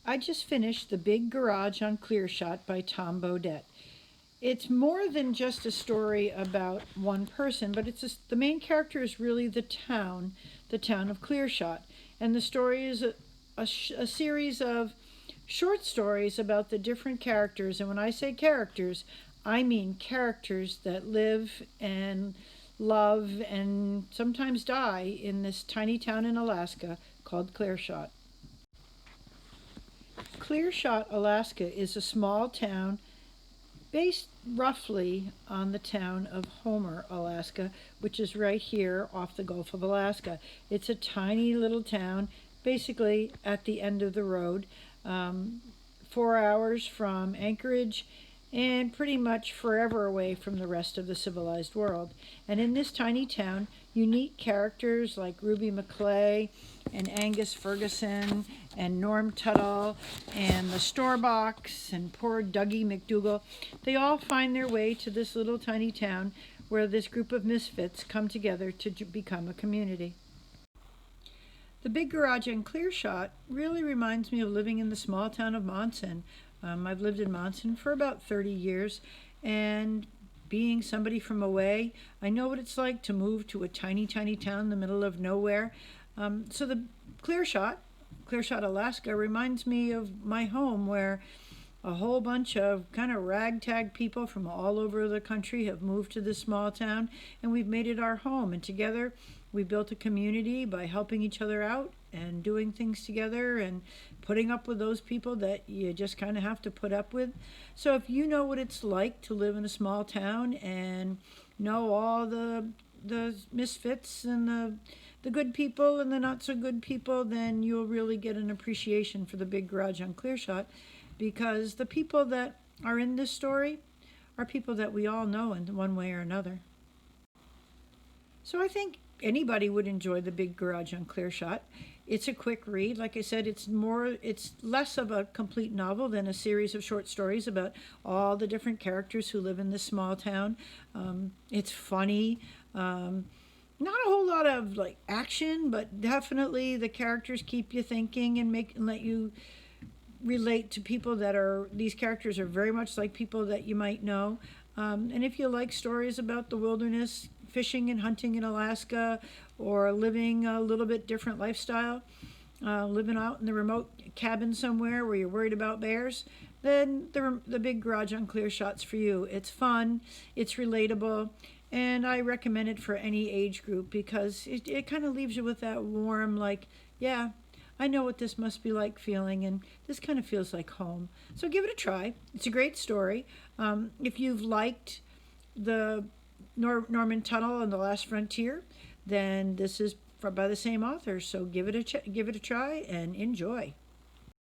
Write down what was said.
I just finished The Big Garage on Clearshot by Tom Bodett. It's more than just a story about one person, but the main character is really the town of Clearshot. And the story is a series of short stories about the different characters. And when I say characters, I mean characters that live and love and sometimes die in this tiny town in Alaska called Clearshot. Clearshot, Alaska is a small town based roughly on the town of Homer, Alaska, which is right here off the Gulf of Alaska. It's a tiny little town, basically at the end of the road, 4 hours from Anchorage, and pretty much forever away from the rest of the civilized world. And in this tiny town, unique characters like Ruby McClay and Angus Ferguson and Norm Tuttle and the Storebox and poor Dougie McDougal, they all find their way to this little tiny town where this group of misfits come together to become a community. The Big Garage in Clearshot really reminds me of living in the small town of Monson. I've lived in Monson for about 30 years, and being somebody from away, I know what it's like to move to a tiny, tiny town in the middle of nowhere. So the Clearshot, Alaska, reminds me of my home, where a whole bunch of kind of ragtag people from all over the country have moved to this small town, and we've made it our home. And together we built a community by helping each other out and doing things together and putting up with those people that you just kind of have to put up with. So if you know what it's like to live in a small town and know all the misfits and the good people and the not so good people, then you'll really get an appreciation for the Big Garage on Clearshot, because the people that are in this story are people that we all know in one way or another. So I think anybody would enjoy The Big Garage on Clearshot. It's a quick read. Like I said, it's less of a complete novel than a series of short stories about all the different characters who live in this small town. It's funny. Not a whole lot of like action, but definitely the characters keep you thinking and let you relate to people these characters are very much like people that you might know. And if you like stories about the wilderness, fishing and hunting in Alaska, or living a little bit different lifestyle, living out in the remote cabin somewhere where you're worried about bears, then the Big Garage on Clearshot's for you. It's fun, it's relatable, and I recommend it for any age group, because it kind of leaves you with that warm, like, yeah, I know what this must be like feeling, and this kind of feels like home. So give it a try. It's a great story. If you've liked the Norman Tuttle and The Last Frontier, then this is by the same author. So give it a try and enjoy.